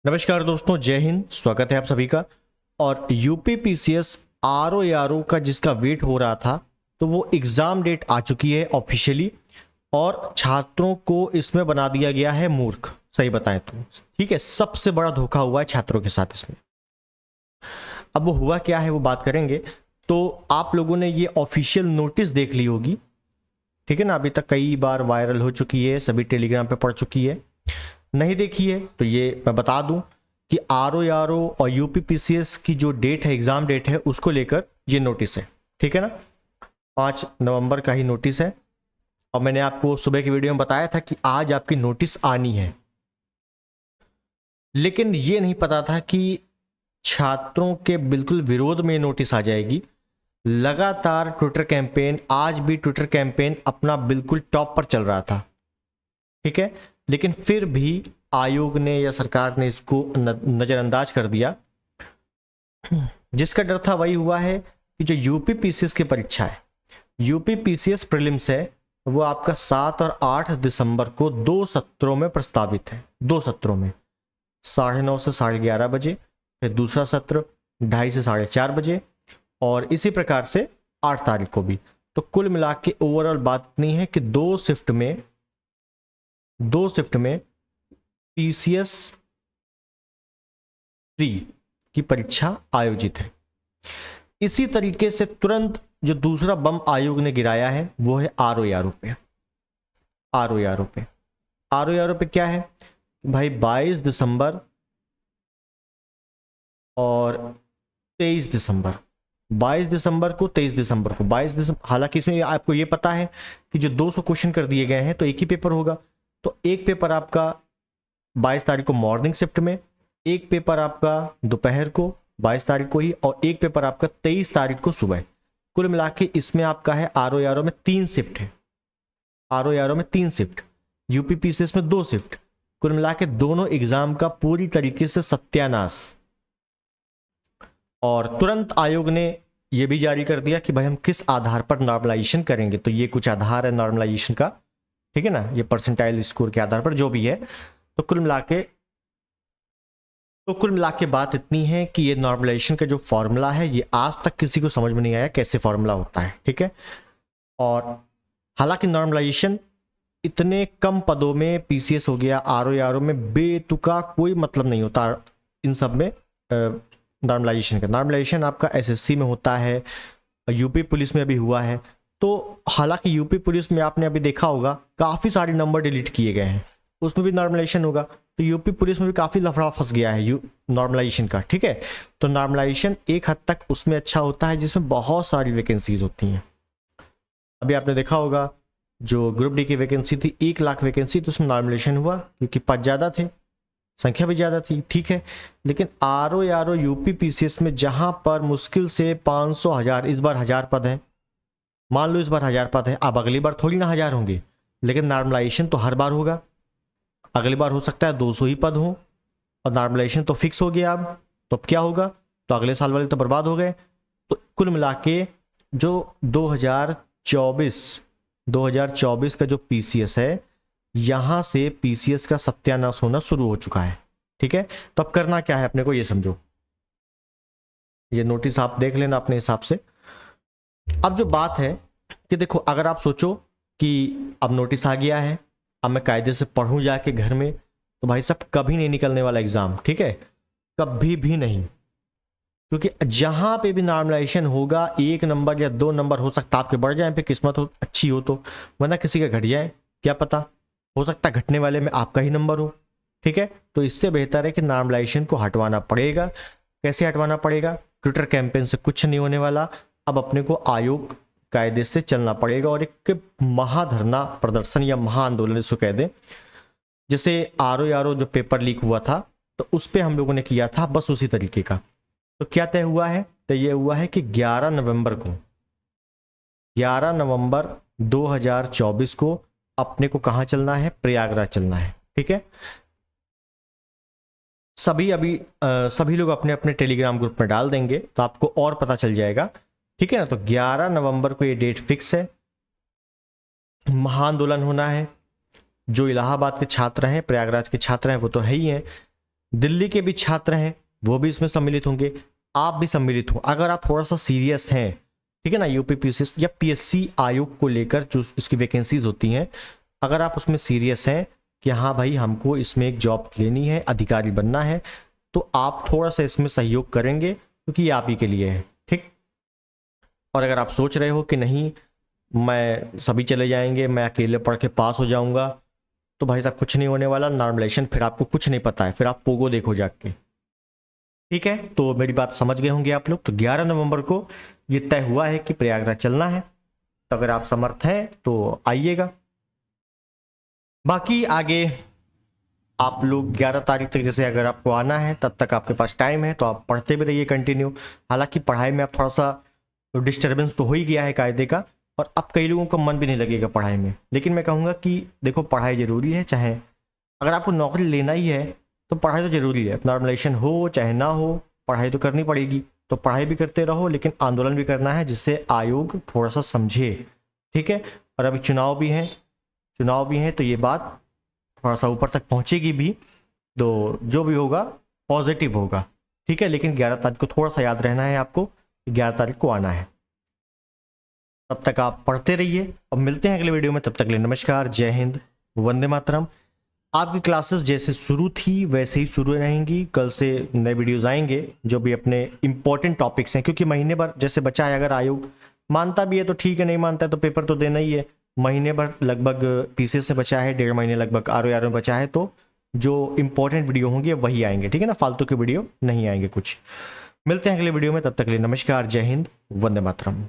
नमस्कार दोस्तों, जय हिंद। स्वागत है आप सभी का। और यूपी पीसीएस आरओ का जिसका वेट हो रहा था, तो वो एग्ज़ाम डेट आ चुकी है ऑफिशियली। और छात्रों को इसमें बना दिया गया है मूर्ख, सही बताएं तो। ठीक है, सबसे बड़ा धोखा हुआ है छात्रों के साथ इसमें। अब वो हुआ क्या है वो बात करेंगे। तो आप लोगों ने ये ऑफिशियल नोटिस देख ली होगी, ठीक है ना। अभी तक कई बार वायरल हो चुकी है, सभी टेलीग्राम पे पढ़ चुकी है। नहीं देखी है तो ये मैं बता दूं कि आरओ और यूपीपीसीएस की जो डेट है, एग्जाम डेट है, उसको लेकर ये नोटिस है, ठीक है ना। 5 नवंबर का ही नोटिस है। और मैंने आपको सुबह की वीडियो में बताया था कि आज आपकी नोटिस आनी है, लेकिन ये नहीं पता था कि छात्रों के बिल्कुल विरोध में नोटिस आ जाएगी। लगातार ट्विटर कैंपेन, आज भी ट्विटर कैंपेन अपना बिल्कुल टॉप पर चल रहा था, ठीक है। लेकिन फिर भी आयोग ने या सरकार ने इसको नजरअंदाज कर दिया। जिसका डर था वही हुआ है कि जो यूपी पीसीएस की परीक्षा है, यूपी पीसीएस प्रीलिम्स है, वो आपका 7 और 8 दिसंबर को 2 सत्रों में प्रस्तावित है। 2 सत्रों में 9:30 से 11:30 बजे, फिर दूसरा सत्र 2:30 से 4:30 बजे, और इसी प्रकार से 8 तारीख को भी। तो कुल मिला के ओवरऑल बात इतनी है कि 2 शिफ्ट में पीसीएस 3 की परीक्षा आयोजित है। इसी तरीके से तुरंत जो दूसरा बम आयोग ने गिराया है वो है आरओ पे। आरओ पे क्या है भाई, 22 दिसंबर और 23 दिसंबर, 22 दिसंबर को 23 दिसंबर को, 22 दिसंबर। हालांकि इसमें आपको ये पता है कि जो 200 क्वेश्चन कर दिए गए हैं तो एक ही पेपर होगा। तो एक पेपर आपका 22 तारीख को मॉर्निंग शिफ्ट में, एक पेपर आपका दोपहर को 22 तारीख को ही, और एक पेपर आपका 23 तारीख को सुबह। कुल मिला के इसमें आपका है आरओ में 3 शिफ्ट है। आरओ में 3 शिफ्ट, यूपी पीसीएस में 2 शिफ्ट। कुल मिला के दोनों एग्जाम का पूरी तरीके से सत्यानाश। और तुरंत आयोग ने यह भी जारी कर दिया कि भाई हम किस आधार पर नॉर्मलाइजेशन करेंगे। तो ये कुछ आधार है नॉर्मलाइजेशन का, ठीक है ना। ये परसेंटाइल स्कोर के आधार पर जो भी है। तो कुल मिला के बात इतनी है कि ये नॉर्मलाइजेशन का जो फॉर्मूला है, ये आज तक किसी को समझ में नहीं आया कैसे फॉर्मूला होता है, ठीक है। और हालांकि नॉर्मलाइजेशन इतने कम पदों में, पीसीएस हो गया, आरओ में, बेतुका कोई मतलब नहीं होता इन सब में नॉर्मलाइजेशन का। नॉर्मलाइजेशन आपका एसएससी में होता है, यूपी पुलिस में भी हुआ है। तो हालांकि यूपी पुलिस में आपने अभी देखा होगा काफ़ी सारे नंबर डिलीट किए गए हैं, उसमें भी नॉर्मलाइजेशन होगा। तो यूपी पुलिस में भी काफ़ी लफड़ा फंस गया है नॉर्मलाइजेशन का, ठीक है। तो नॉर्मलाइजेशन एक हद तक उसमें अच्छा होता है जिसमें बहुत सारी वैकेंसीज होती हैं। अभी आपने देखा होगा जो ग्रुप डी की वैकेंसी थी, 1 लाख वैकेंसी, तो उसमें नॉर्मलाइजेशन हुआ क्योंकि पद ज़्यादा थे, संख्या भी ज़्यादा थी, ठीक है। लेकिन आरओ यूपी पीसीएस में जहाँ पर मुश्किल से 500 1000, इस बार 1000 पद हैं, मान लो इस बार 1000 पद है, अब अगली बार थोड़ी ना 1000 होंगे, लेकिन नॉर्मलाइजेशन तो हर बार होगा। अगली बार हो सकता है 200 ही पद हो, और नॉर्मलाइजेशन तो फिक्स हो गया। अब क्या होगा, तो अगले साल वाले तो बर्बाद हो गए। तो कुल मिला के जो 2024 का जो पीसीएस है, यहां से पीसीएस का सत्यानाश होना शुरू हो चुका है, ठीक है। तो अब करना क्या है अपने को, ये समझो। ये नोटिस आप देख लेना अपने हिसाब से। अब जो बात है कि देखो, अगर आप सोचो कि अब नोटिस आ गया है, अब मैं कायदे से पढ़ूं जाके घर में, तो भाई साहब कभी नहीं निकलने वाला एग्जाम, ठीक है, कभी भी नहीं। क्योंकि जहां पे भी नॉर्मलाइजेशन होगा, 1 नंबर या 2 नंबर हो सकता है आपके बढ़ जाए, पे किस्मत हो अच्छी हो तो, वरना किसी का घट जाए, क्या पता, हो सकता है घटने वाले में आपका ही नंबर हो, ठीक है। तो इससे बेहतर है कि नॉर्मलाइजेशन को हटवाना पड़ेगा। कैसे हटवाना पड़ेगा, ट्विटर कैंपेन से कुछ नहीं होने वाला। अब अपने को आयोग कायदे से चलना पड़ेगा और एक महाधरना प्रदर्शन या महाआंदोलन इसको कह दें। जैसे आरओ जो पेपर लीक हुआ था, तो उस पर हम लोगों ने किया था, बस उसी तरीके का। तो क्या तय हुआ है, तो ये हुआ है कि 11 नवंबर 2024 को अपने को कहाँ चलना है, प्रयागराज चलना है, ठीक है। सभी लोग अपने अपने टेलीग्राम ग्रुप में डाल देंगे तो आपको और पता चल जाएगा, ठीक है ना। तो 11 नवंबर को ये डेट फिक्स है, महाआंदोलन होना है। जो इलाहाबाद के छात्र हैं, प्रयागराज के छात्र हैं, वो तो है ही हैं, दिल्ली के भी छात्र हैं वो भी इसमें सम्मिलित होंगे, आप भी सम्मिलित हो। अगर आप थोड़ा सा सीरियस हैं, ठीक है ना, यूपी पीसीएस या पीएससी आयोग को लेकर जो इसकी वैकेंसीज होती हैं, अगर आप उसमें सीरियस हैं कि हाँ भाई हमको इसमें एक जॉब लेनी है, अधिकारी बनना है, तो आप थोड़ा सा इसमें सहयोग करेंगे क्योंकि ये आप ही के लिए है, ठीक। और अगर आप सोच रहे हो कि नहीं मैं सभी चले जाएंगे, मैं अकेले पढ़ के पास हो जाऊंगा, तो भाई साहब कुछ नहीं होने वाला। नॉर्मलाइजेशन फिर आपको कुछ नहीं पता है, फिर आप पोगो देखो जाके, ठीक है। तो मेरी बात समझ गए होंगे आप लोग। तो 11 नवंबर को ये तय हुआ है कि प्रयागराज चलना है, तो अगर आप समर्थ हैं तो आइएगा। बाकी आगे आप लोग 11 तारीख तक जैसे अगर आपको आना है तब तक आपके पास टाइम है, तो आप पढ़ते भी रहिए कंटिन्यू। हालांकि पढ़ाई में आप थोड़ा सा डिस्टर्बेंस तो हो ही गया है कायदे का, और अब कई लोगों का मन भी नहीं लगेगा पढ़ाई में, लेकिन मैं कहूँगा कि देखो पढ़ाई ज़रूरी है। चाहे अगर आपको नौकरी लेना ही है तो पढ़ाई तो ज़रूरी है, नॉर्मलाइजेशन हो चाहे ना हो पढ़ाई तो करनी पड़ेगी। तो पढ़ाई भी करते रहो, लेकिन आंदोलन भी करना है जिससे आयोग थोड़ा सा समझे, ठीक है। और अभी चुनाव भी हैं तो ये बात थोड़ा सा ऊपर तक पहुँचेगी भी, तो जो भी होगा पॉजिटिव होगा, ठीक है। लेकिन 11 तारीख को थोड़ा सा याद रहना है आपको, 11 तारीख को आना है। तब तक आप पढ़ते रहिए, अब मिलते हैं अगले वीडियो में। तब तक के लिए नमस्कार, जय हिंद, वंदे मातरम। आपकी क्लासेस जैसे शुरू थी वैसे ही शुरू रहेंगी। कल से नए वीडियोस आएंगे जो भी अपने इंपॉर्टेंट टॉपिक्स हैं, क्योंकि महीने भर जैसे बचा है, अगर आयोग मानता भी है तो ठीक है, नहीं मानता है तो पेपर तो देना ही है। महीने भर लगभग पीसीएस से बचा है, 1.5 महीने लगभग आर में बचा है, तो जो इंपॉर्टेंट वीडियो होंगे वही आएंगे, ठीक है ना, फालतू के वीडियो नहीं आएंगे कुछ। मिलते हैं अगले वीडियो में, तब तक के लिए नमस्कार, जय हिंद, वंदे मातरम।